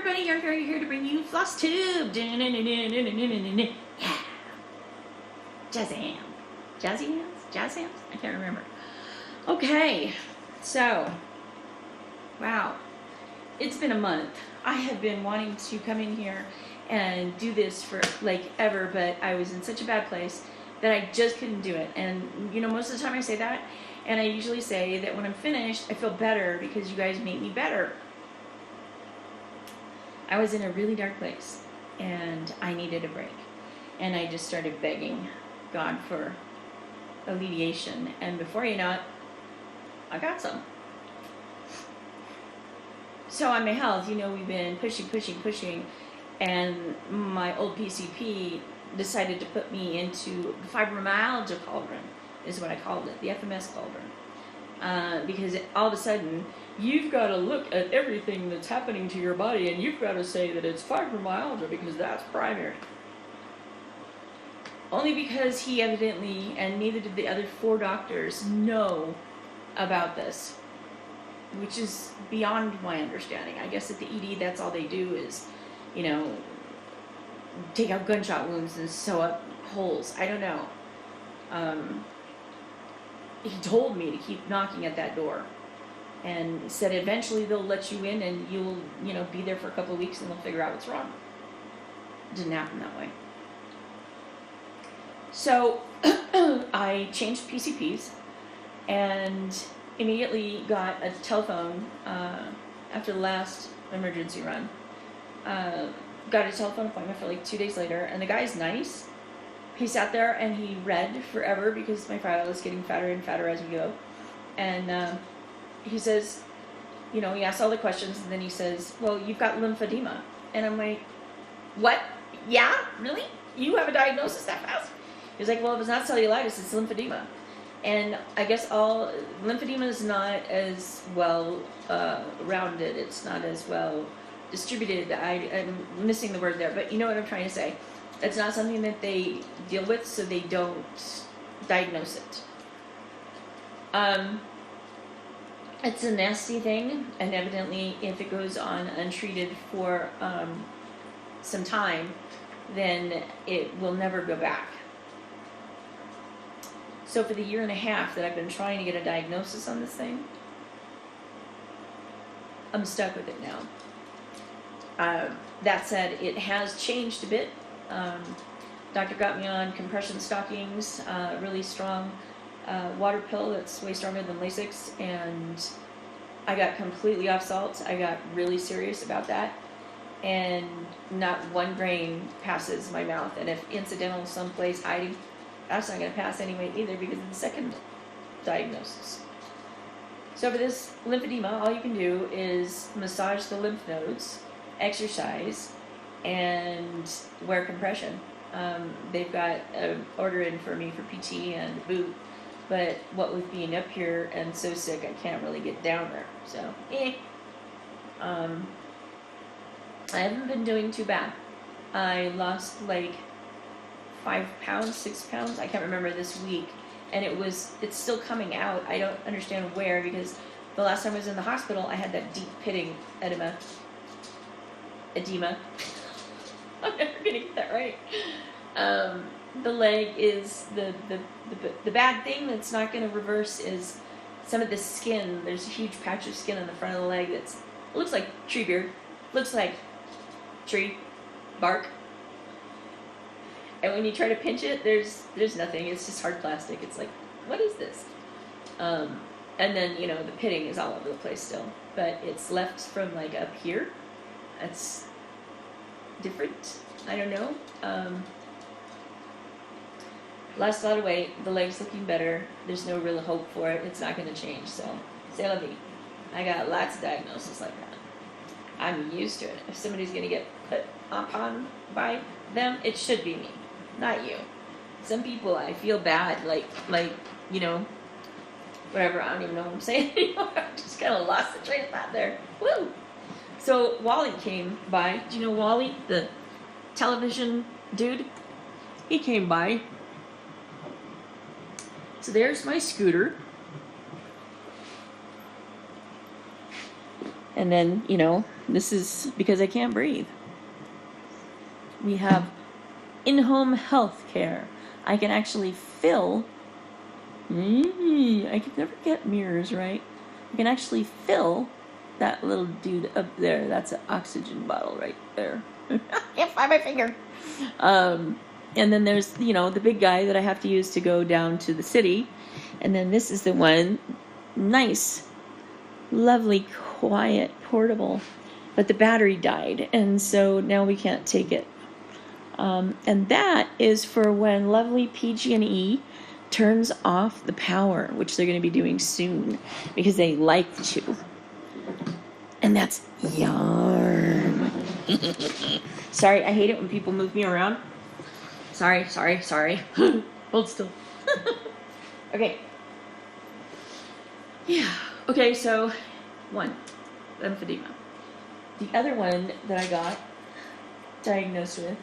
everybody, you're here to bring you Floss Tube. Yeah. Jazz hands. Jazzy hands? Jazz hands? I can't remember. Okay, so, wow. It's been a month. I have been wanting to come in here and do this for like ever, but I was in such a bad place that I just couldn't do it. And you know, most of the time I say that, and I usually say that when I'm finished, I feel better because you guys make me better. I was in a really dark place and I needed a break. And I just started begging God for alleviation. And before you know it, I got some. So on my health, you know, we've been pushing, and my old PCP decided to put me into the fibromyalgia cauldron, is what I called it, the FMS cauldron. Because all of a sudden, you've got to look at everything that's happening to your body, and you've got to say that it's fibromyalgia because that's primary. Only because he evidently, and neither did the other 4 doctors, know about this, which is beyond my understanding. I guess at the ED, that's all they do is, you know, take out gunshot wounds and sew up holes. I don't know. He told me to keep knocking at that door, and said eventually they'll let you in and you'll, you know, be there for a couple of weeks and they'll figure out what's wrong. It didn't happen that way. So I changed PCPs and immediately got a telephone after the last emergency run. Got a telephone appointment for like 2 days later, and the guy's nice. He sat there and he read forever because my file is getting fatter and fatter as we go. And he says, you know, he asks all the questions, and then he says, well, you've got lymphedema. And I'm like, what? Yeah? Really? You have a diagnosis that fast? He's like, well, if it's not cellulitis, it's lymphedema. And I guess lymphedema is not as well rounded. It's not as well distributed. I'm missing the word there, but you know what I'm trying to say. It's not something that they deal with, so they don't diagnose it. It's a nasty thing, and evidently if it goes on untreated for some time, then it will never go back. So for the 1.5 years that I've been trying to get a diagnosis on this thing, I'm stuck with it now. That said, it has changed a bit. Doctor got me on compression stockings, really strong water pill that's way stronger than Lasix, and I got completely off salt. I got really serious about that, and not one grain passes my mouth. And if incidental someplace hiding, that's not going to pass anyway either because of the second diagnosis. So for this lymphedema, all you can do is massage the lymph nodes, exercise, and wear compression. They've got an order in for me for PT and a boot, but what with being up here and so sick, I can't really get down there. So, I haven't been doing too bad. I lost like 5 pounds, 6 pounds, I can't remember, this week, and it's still coming out. I don't understand where, because the last time I was in the hospital, I had that deep pitting edema. I'm never gonna get that right. The leg is the bad thing that's not gonna reverse is some of the skin. There's a huge patch of skin on the front of the leg it looks like tree beard, looks like tree bark. And when you try to pinch it, there's nothing. It's just hard plastic. It's like, what is this? And then, you know, the pitting is all over the place still. But it's left from, like, up here. That's different. I don't know. Lost a lot of weight. The leg's looking better. There's no real hope for it. It's not going to change. So, c'est la vie. I got lots of diagnoses like that. I'm used to it. If somebody's going to get put upon by them, it should be me. Not you. Some people, I feel bad, like, you know, whatever, I don't even know what I'm saying anymore. I just kind of lost the train of thought there. Woo! So Wally came by. Do you know Wally, the television dude? He came by. So there's my scooter. And then, you know, This is because I can't breathe. We have in-home health care. I can actually fill. I can never get mirrors right. I can actually fill that little dude up there. That's an oxygen bottle right there. Can't find my finger. And then there's, the big guy that I have to use to go down to the city. And then this is the one, nice, lovely, quiet, portable. But the battery died, and so now we can't take it. And that is for when lovely PG&E turns off the power, which they're going to be doing soon because they like to. And that's yarn. Sorry, I hate it when people move me around. Sorry. Hold still. Okay. Yeah. Okay, so one, lymphedema. The other one that I got diagnosed with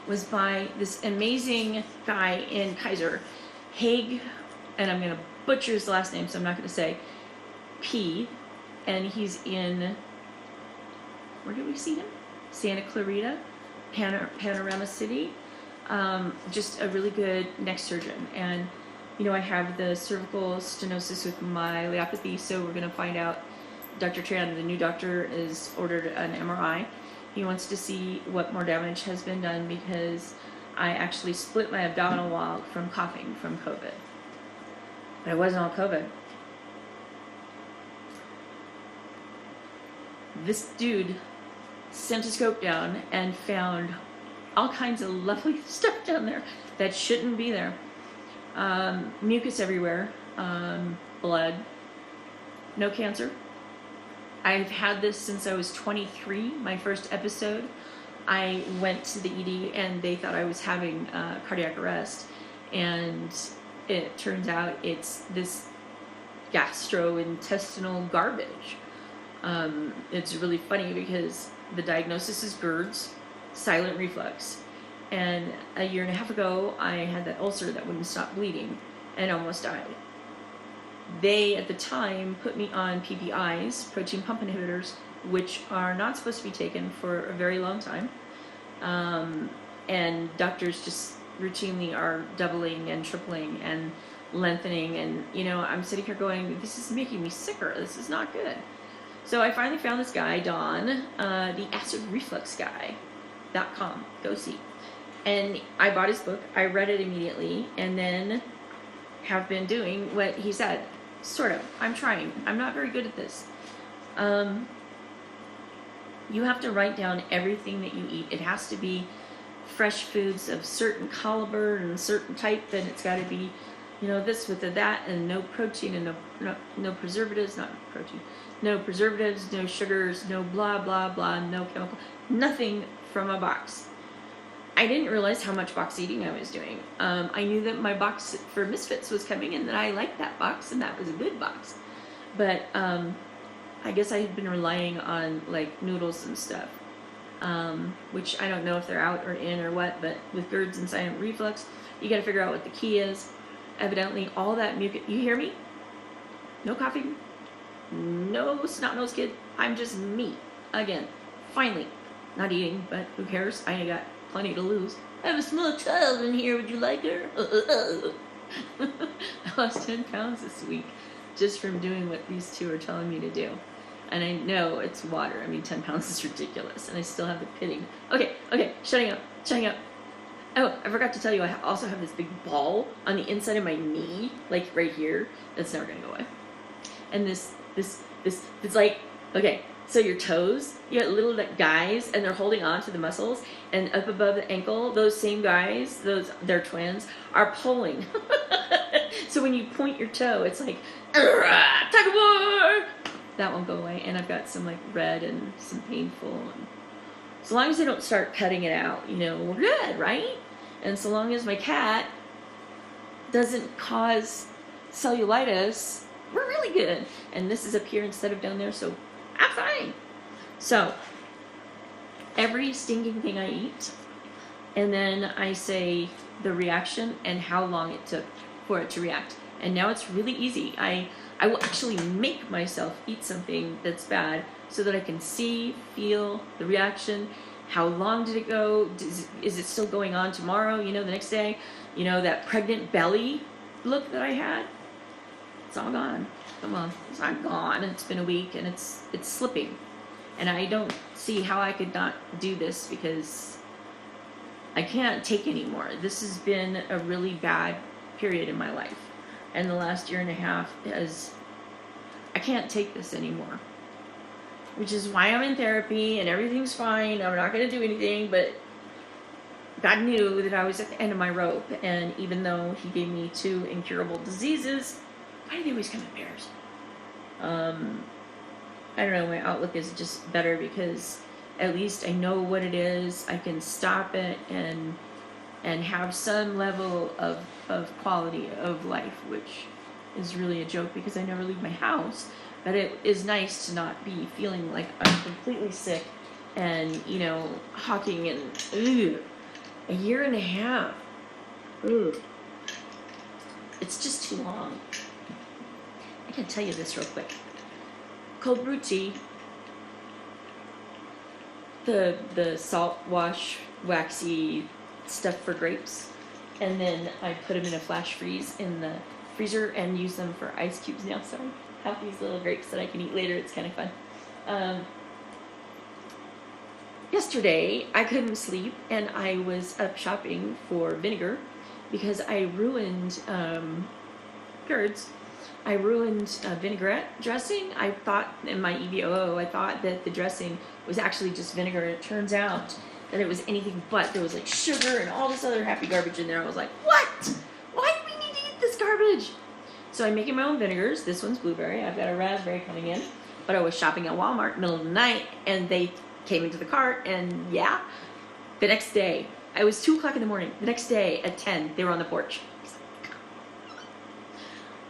was by this amazing guy in Kaiser, Haig, and I'm going to butcher his last name, so I'm not going to say P, and he's in, where did we see him? Santa Clarita, Panorama City. Just a really good neck surgeon. And, I have the cervical stenosis with myelopathy, so we're going to find out. Dr. Tran, the new doctor, is ordered an MRI. He wants to see what more damage has been done because I actually split my abdominal wall from coughing from COVID. But it wasn't all COVID. This dude sent a scope down and found all kinds of lovely stuff down there that shouldn't be there. Mucus everywhere, blood, no cancer. I've had this since I was 23, my first episode. I went to the ED and they thought I was having cardiac arrest, and it turns out it's this gastrointestinal garbage. It's really funny because the diagnosis is GERDS, silent reflux. And a year and a half ago, I had that ulcer that wouldn't stop bleeding and almost died. They, at the time, put me on PPIs, protein pump inhibitors, which are not supposed to be taken for a very long time. And doctors just routinely are doubling and tripling and lengthening. And, I'm sitting here going, this is making me sicker. This is not good. So I finally found this guy, Don, the acid reflux guy.com. Go see. And I bought his book. I read it immediately and then have been doing what he said. Sort of. I'm trying. I'm not very good at this. You have to write down everything that you eat. It has to be fresh foods of certain caliber and certain type, and it's got to be, this with the that, and no protein and no preservatives, not protein, no preservatives, no sugars, no blah, blah, blah, no chemical, nothing from a box. I didn't realize how much box eating I was doing. I knew that my box for Misfits was coming and that I liked that box and that was a good box. But I guess I had been relying on like noodles and stuff, which I don't know if they're out or in or what, but with GERDS and silent reflux, you got to figure out what the key is. Evidently, all that mucus, you hear me? No coughing, no snot-nosed kid. I'm just me. Again, finally, not eating, but who cares? I got plenty to lose. I have a small child in here. Would you like her? I lost 10 pounds this week just from doing what these two are telling me to do. And I know it's water. 10 pounds is ridiculous. And I still have the pitting. Okay, shutting up. Oh, I forgot to tell you, I also have this big ball on the inside of my knee, like right here. That's never going to go away. And this, it's like, okay, so your toes, you got little guys, and they're holding on to the muscles, and up above the ankle, those same guys, they're twins, are pulling. So when you point your toe, it's like, tug of war! That won't go away, and I've got some like red and some painful. And so long as I don't start cutting it out, we're good, right? And so long as my cat doesn't cause cellulitis, we're really good. And this is up here instead of down there, so I'm fine. So, every stinking thing I eat, and then I say the reaction and how long it took for it to react. And now it's really easy. I I will actually make myself eat something that's bad so that I can see, feel the reaction. How long did it go? Is it still going on tomorrow? You know, the next day? You know, that pregnant belly look that I had? It's all gone. Come on, it's not gone. It's been a week and it's slipping. And I don't see how I could not do this because I can't take anymore. This has been a really bad period in my life. And the last year and a half I can't take this anymore. Which is why I'm in therapy and everything's fine. I'm not going to do anything, but God knew that I was at the end of my rope. And even though he gave me 2 incurable diseases, why do they always come in pairs? I don't know, my outlook is just better because at least I know what it is. I can stop it and have some level of quality of life, which is really a joke because I never leave my house. But it is nice to not be feeling like I'm completely sick and, you know, hawking and, a year and a half. It's just too long. I can tell you this real quick. Cold brew tea, the salt wash, waxy stuff for grapes, and then I put them in a flash freeze in the freezer and use them for ice cubes now. So I have these little grapes that I can eat later. It's kind of fun. Yesterday I couldn't sleep and I was up shopping for vinegar because I ruined curds. I ruined vinaigrette dressing. I thought in my EVOO, I thought that the dressing was actually just vinegar. It turns out that it was anything but. There was like sugar and all this other happy garbage in there. I was like, what? Why do we need to eat this garbage? So I'm making my own vinegars. This one's blueberry. I've got a raspberry coming in. But I was shopping at Walmart middle of the night and they came into the cart and yeah, the next day, it was 2 o'clock in the morning. The next day at 10, they were on the porch.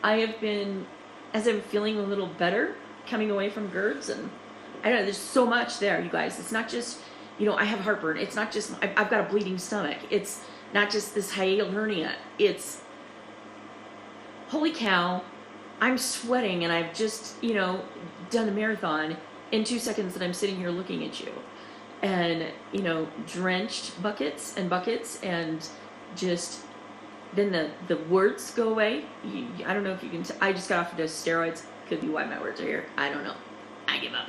I have been, as I'm feeling a little better, coming away from GERDs, and I don't know, there's so much there, you guys. It's not just, you know, I have heartburn. It's not just, I've got a bleeding stomach. It's not just this hiatal hernia. It's, holy cow, I'm sweating and I've just, you know, done a marathon in 2 seconds that I'm sitting here looking at you. And, you know, drenched buckets and just... Then the words go away. I don't know if you can... I just got off of those steroids. Could be why my words are here. I don't know. I give up.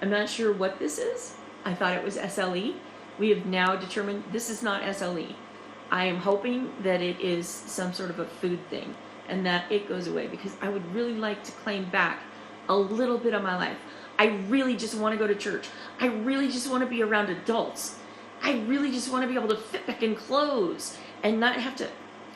I'm not sure what this is. I thought it was SLE. We have now determined this is not SLE. I am hoping that it is some sort of a food thing and that it goes away because I would really like to claim back a little bit of my life. I really just want to go to church. I really just want to be around adults. I really just want to be able to fit back in clothes and not have to...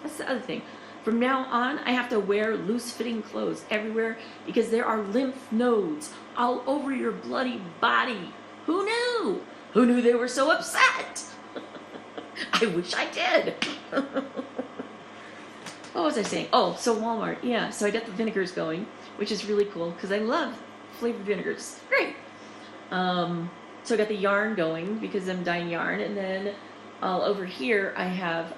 That's the other thing. From now on, I have to wear loose-fitting clothes everywhere because there are lymph nodes all over your bloody body. Who knew? Who knew they were so upset? I wish I did. What was I saying? Oh, so Walmart. Yeah, so I got the vinegars going, which is really cool because I love flavored vinegars. Great. So I got the yarn going because I'm dyeing yarn. And then over here, I have...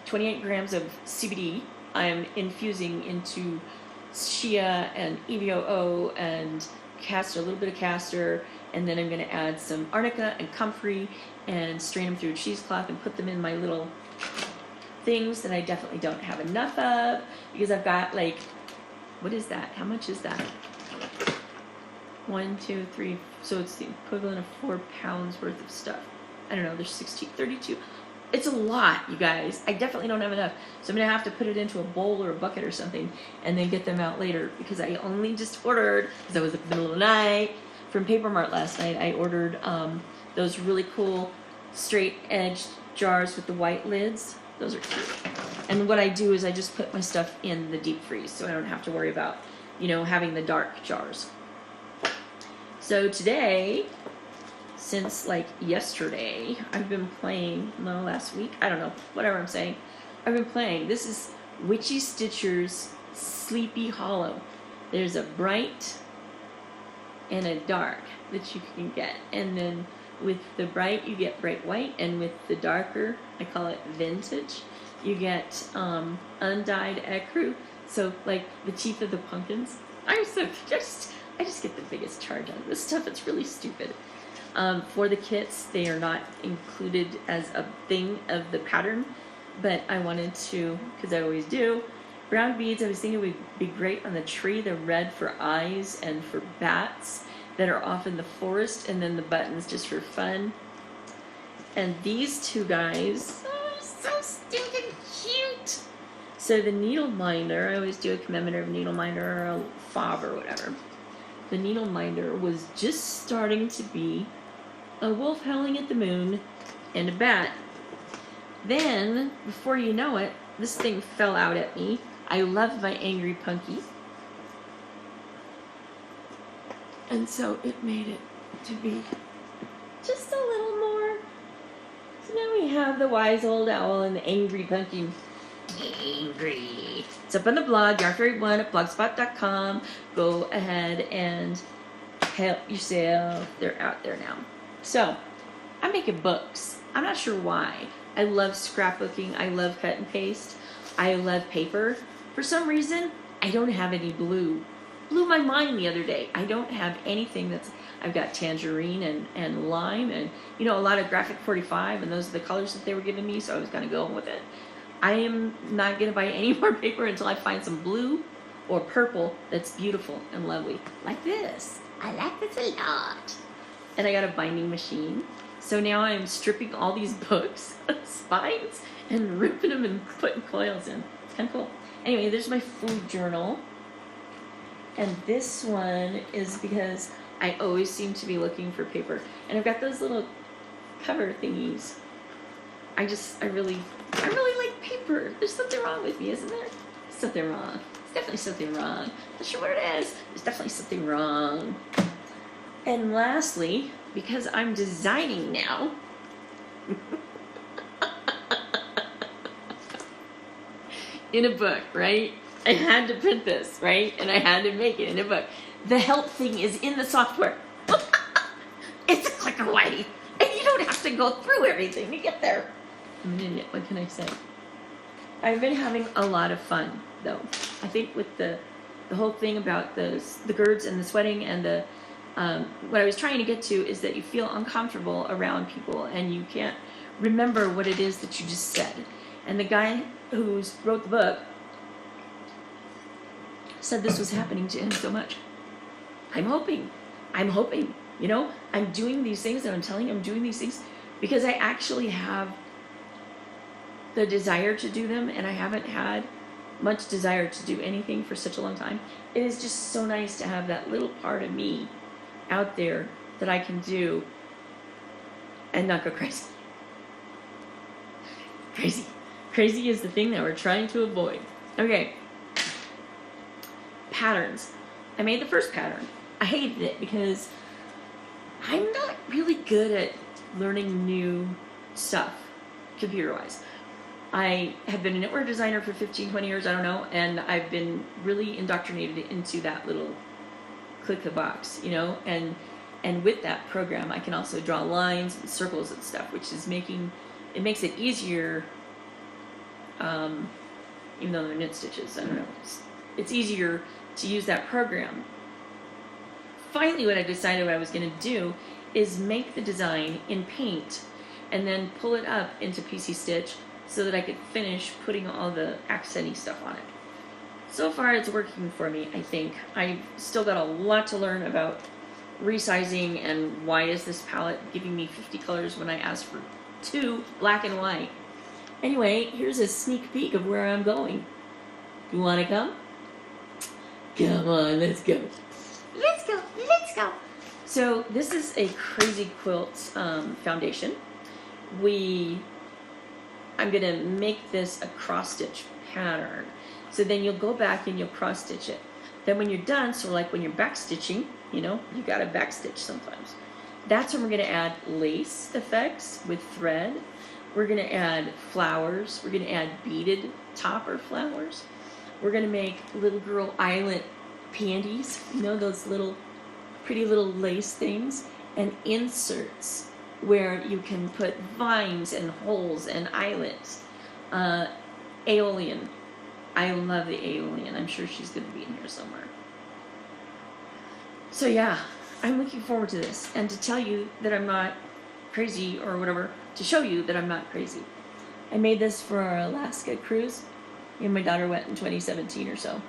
28 grams of CBD I'm infusing into shea and EVOO and castor, a little bit of castor, and then I'm going to add some arnica and comfrey and strain them through a cheesecloth and put them in my little things that I definitely don't have enough of because I've got like, what is that? How much is that? 1, 2, 3, so it's the equivalent of 4 pounds worth of stuff. I don't know, there's 32. It's a lot, you guys. I definitely don't have enough. So I'm going to have to put it into a bowl or a bucket or something and then get them out later because I only just ordered, because I was at the middle of the night, from Paper Mart last night, I ordered those really cool straight edged jars with the white lids. Those are cute. And what I do is I just put my stuff in the deep freeze so I don't have to worry about, you know, having the dark jars. So today... Since like yesterday, I've been playing, no, last week, I don't know, whatever I'm saying. I've been playing. This is Witchy Stitcher's Sleepy Hollow. There's a bright and a dark that you can get. And then with the bright, you get bright white. And with the darker, I call it vintage, you get undyed ecru. So like the teeth of the pumpkins. I just get the biggest charge out of this stuff. It's really stupid. For the kits, they are not included as a thing of the pattern, but I wanted to, because I always do. Brown beads, I was thinking would be great on the tree, the red for eyes and for bats that are off in the forest, and then the buttons just for fun. And these two guys, oh, so stinking cute. So the needle minder, I always do a commemorative needle minder or a fob or whatever. The needle minder was just starting to be a wolf howling at the moon and a bat. Then, before you know it, this thing fell out at me. I love my angry punky. And so it made it to be just a little more. So now we have the wise old owl and the angry punky. Angry. It's up on the blog, yarnfairy1 at blogspot.com. Go ahead and help yourself. They're out there now. So, I'm making books. I'm not sure why. I love scrapbooking. I love cut and paste. I love paper. For some reason, I don't have any blue. Blew my mind the other day. I don't have anything that's... I've got tangerine and lime and, you know, a lot of graphic 45, and those are the colors that they were giving me, so I was going to go with it. I am not going to buy any more paper until I find some blue or purple that's beautiful and lovely. Like this. I like this a lot. And I got a binding machine. So now I'm stripping all these books, spines, and ripping them and putting coils in. It's kind of cool. Anyway, there's my food journal. And this one is because I always seem to be looking for paper. And I've got those little cover thingies. I really like paper. There's something wrong with me, isn't there? Something wrong. There's definitely something wrong. Not sure what it is. There's definitely something wrong. And lastly, because I'm designing now, in a book, right? I had to print this, right? And I had to make it in a book. The help thing is in the software. It's a click away. And you don't have to go through everything to get there. What can I say? I've been having a lot of fun, though. I think with the whole thing about the girds and the sweating and the what I was trying to get to is that you feel uncomfortable around people and you can't remember what it is that you just said. And the guy who wrote the book said this was happening to him so much. I'm hoping, you know, I'm doing these things and I'm telling you I'm doing these things because I actually have the desire to do them, and I haven't had much desire to do anything for such a long time. It is just so nice to have that little part of me out there that I can do and not go crazy. Crazy is the thing that we're trying to avoid. Okay. Patterns. I made the first pattern. I hated it because I'm not really good at learning new stuff, computer-wise. I have been a knitwear designer for 15, 20 years, I don't know, and I've been really indoctrinated into that little click the box, you know, and with that program I can also draw lines and circles and stuff, which is it makes it easier, even though they're knit stitches, I don't know, it's easier to use that program. Finally, what I decided what I was going to do is make the design in paint and then pull it up into PC Stitch so that I could finish putting all the accenty stuff on it. So far it's working for me, I think. I've still got a lot to learn about resizing and why is this palette giving me 50 colors when I asked for 2 black and white. Anyway, here's a sneak peek of where I'm going. You want to come? Come on, let's go. Let's go, let's go. So this is a Crazy Quilt foundation. I'm going to make this a cross stitch pattern. So then you'll go back and you'll cross stitch it. Then when you're done, so like when you're back stitching, you know, you got to back stitch sometimes. That's when we're going to add lace effects with thread. We're going to add flowers. We're going to add beaded topper flowers. We're going to make little girl eyelet panties, you know, those little pretty little lace things, and inserts where you can put vines and holes and eyelets. Aeolian. I love the Aeolian. I'm sure she's going to be in here somewhere. So yeah, I'm looking forward to this, and to tell you that I'm not crazy or whatever, to show you that I'm not crazy. I made this for our Alaska cruise. Me and my daughter went in 2017 or so.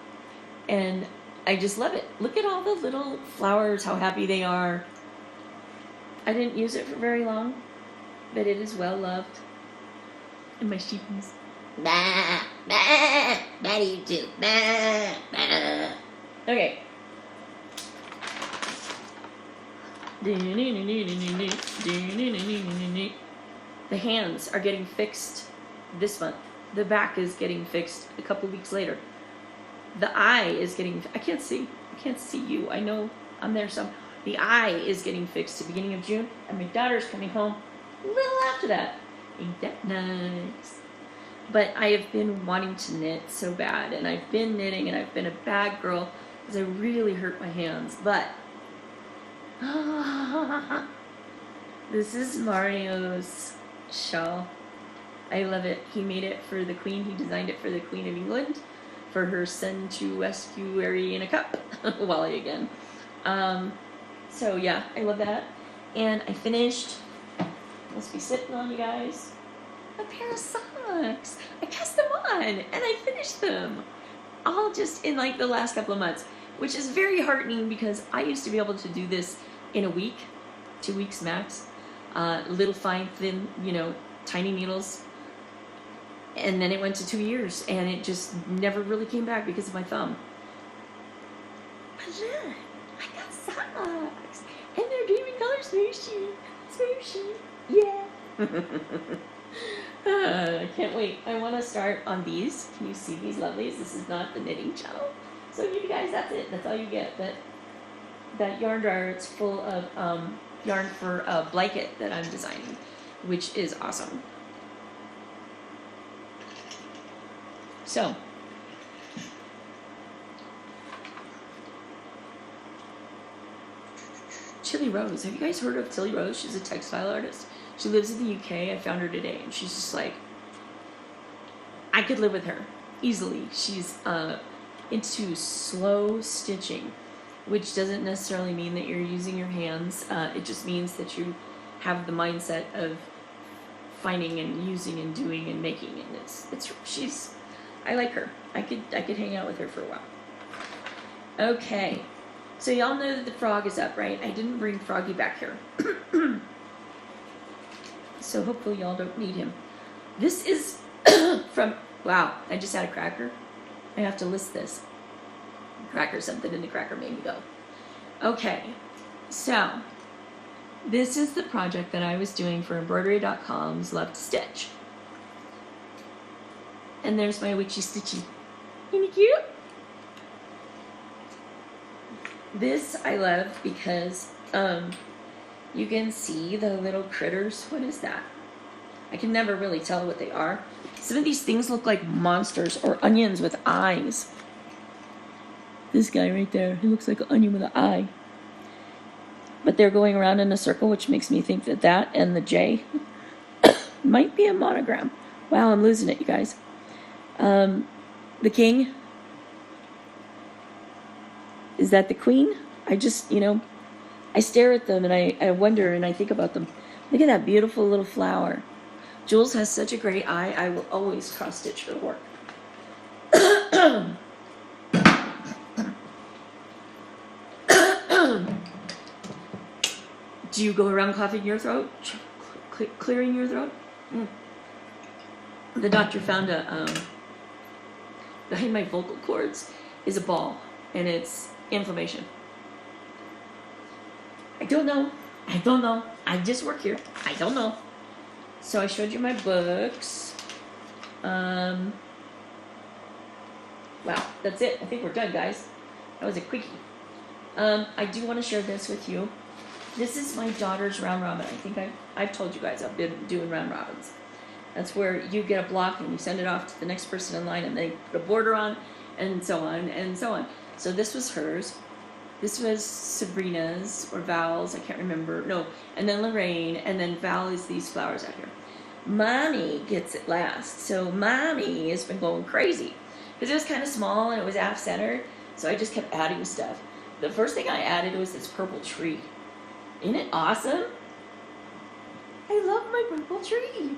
And I just love it. Look at all the little flowers, how happy they are. I didn't use it for very long, but it is well loved. And my sheepies. Bah, bah, bah do you too. Bah, bah. Okay. The hands are getting fixed this month. The back is getting fixed a couple weeks later. The eye is getting, I can't see you. I know I'm there some. The eye is getting fixed at the beginning of June, and my daughter's coming home a little after that. Ain't that nice? But I have been wanting to knit so bad, and I've been knitting, and I've been a bad girl because I really hurt my hands. But this is Mario's shawl. I love it. He made it for the Queen. He designed it for the Queen of England, for her sensuary in a cup. Wally again. So yeah, I love that. And I finished, must be sitting on you guys, a pair of socks. I cast them on and I finished them. All just in like the last couple of months, which is very heartening because I used to be able to do this in a week, 2 weeks max. Little fine, thin, tiny needles. And then it went to 2 years, and it just never really came back because of my thumb. But look, I got socks, and they're Dreaming Color Swooshy. Swooshy, yeah. I can't wait. I want to start on these. Can you see these lovelies? This is not the knitting channel. So you guys, that's it. That's all you get. But that yarn dryer, it's full of yarn for a blanket that I'm designing, which is awesome. So, Tilly Rose. Have you guys heard of Tilly Rose? She's a textile artist. She lives in the UK. I found her today, and she's just like, I could live with her easily. She's into slow stitching, which doesn't necessarily mean that you're using your hands. It just means that you have the mindset of finding and using and doing and making. And she's. I like her. I could hang out with her for a while. Okay, so y'all know that the frog is up, right? I didn't bring Froggy back here. So hopefully y'all don't need him. This is from, wow, I just had a cracker. I have to list this. Cracker something, and the cracker made me go. Okay, so this is the project that I was doing for embroidery.com's Love to Stitch. And there's my witchy stitchy. Isn't it cute? This I love because you can see the little critters. What is that? I can never really tell what they are. Some of these things look like monsters or onions with eyes. This guy right there, he looks like an onion with an eye. But they're going around in a circle, which makes me think that that and the J might be a monogram. Wow, I'm losing it, you guys. The king, is that the queen? I just, I stare at them and I wonder and I think about them. Look at that beautiful little flower. Jules has such a great eye. I will always cross stitch her work. Do you go around coughing your throat? Clearing your throat? The doctor found behind my vocal cords is a ball, and it's inflammation. I don't know. I just work here. I don't know. So I showed you my books. Wow, that's it. I think we're done, guys. That was a quickie. I do want to share this with you. This is my daughter's round robin. I think I've told you guys I've been doing round robins. That's where you get a block and you send it off to the next person in line and they put a border on and so on and so on. So this was hers. This was Sabrina's or Val's, I can't remember. No, and then Lorraine, and then Val is these flowers out here. Mommy gets it last. So Mommy has been going crazy because it was kind of small and it was half-centered. So I just kept adding stuff. the first thing I added was this purple tree. Isn't it awesome? I love my purple tree.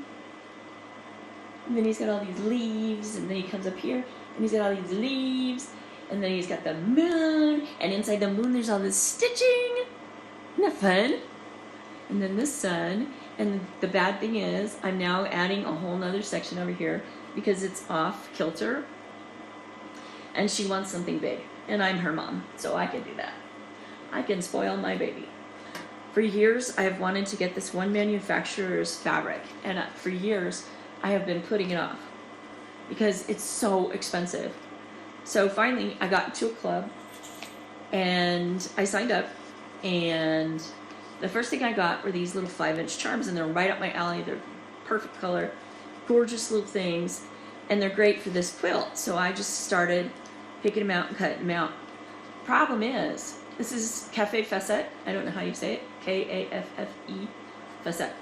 And then he's got all these leaves, and then he comes up here, and he's got all these leaves, and then he's got the moon, and inside the moon there's all this stitching. Isn't that fun? And then the sun, and the bad thing is I'm now adding a whole nother section over here because it's off kilter, and she wants something big, and I'm her mom, so I can do that. I can spoil my baby. For years I have wanted to get this one manufacturer's fabric, and for years I have been putting it off because it's so expensive. So finally I got into a club and I signed up, and the first thing I got were these little 5-inch charms, and they're right up my alley. They're perfect color, gorgeous little things, and they're great for this quilt. So I just started picking them out and cutting them out. Problem is, this is Cafe Facette. I don't know how you say it. K-A-F-F-E, Facette.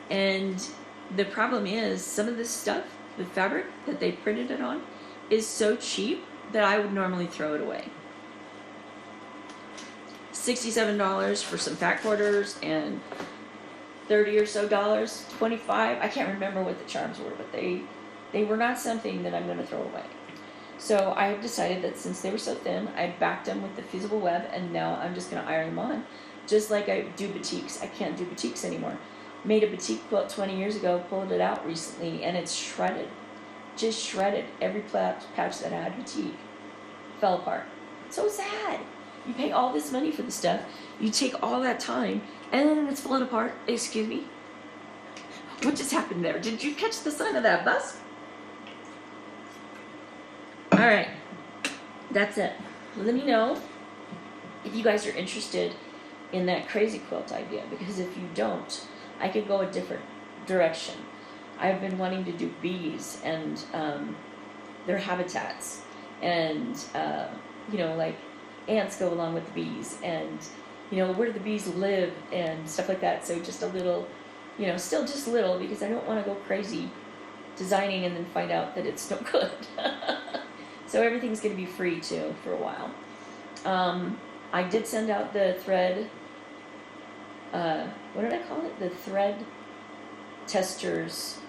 And the problem is, some of this stuff, the fabric that they printed it on, is so cheap that I would normally throw it away. $67 for some fat quarters, and $30 or so, 25. I can't remember what the charms were, but they were not something that I'm going to throw away. So I have decided that since they were so thin, I backed them with the fusible web, and now I'm just going to iron them on, just like I do batiks. I can't do batiks anymore. Made a batik quilt 20 years ago, pulled it out recently, and it's shredded. Just shredded. Every patch that had batik fell apart. So sad. You pay all this money for the stuff, you take all that time, and then it's falling apart. Excuse me? What just happened there? Did you catch the sign of that bus? Alright, that's it. Let me know if you guys are interested in that crazy quilt idea, because if you don't, I could go a different direction. I've been wanting to do bees and their habitats, and you know, like ants go along with the bees, and you know, where do the bees live and stuff like that. So just a little, you know, still just little, because I don't want to go crazy designing and then find out that it's no good. So everything's going to be free too for a while. I did send out the thread, what did I call it? The thread testers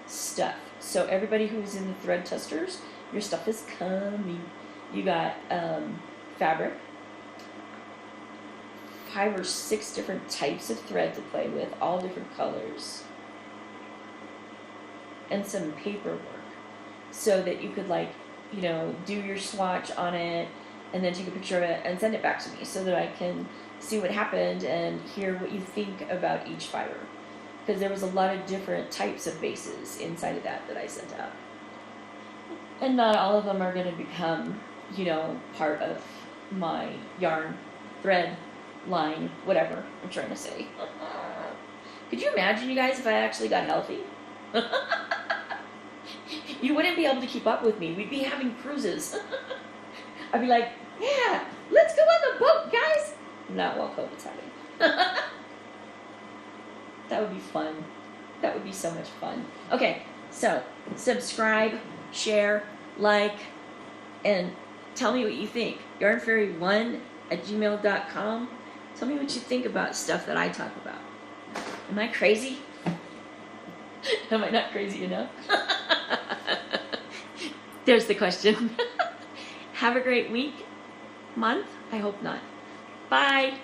stuff. So everybody who's in the thread testers, your stuff is coming. You got fabric, 5 or 6 different types of thread to play with, all different colors, and some paperwork so that you could, like, you know, do your swatch on it and then take a picture of it and send it back to me so that I can see what happened and hear what you think about each fiber, because there was a lot of different types of bases inside of that I sent out, and not all of them are going to become, you know, part of my yarn thread line, whatever I'm trying to say. Could you imagine, you guys, if I actually got healthy? You wouldn't be able to keep up with me. We'd be having cruises. I'd be like, yeah, let's go on the boat, guys. Not while COVID's happening. That would be fun. That would be so much fun. Okay, so subscribe, share, like, and tell me what you think. yarnfairy1@gmail.com. Tell me what you think about stuff that I talk about. Am I crazy? Am I not crazy enough? There's the question. Have a great week, month. I hope not. Bye.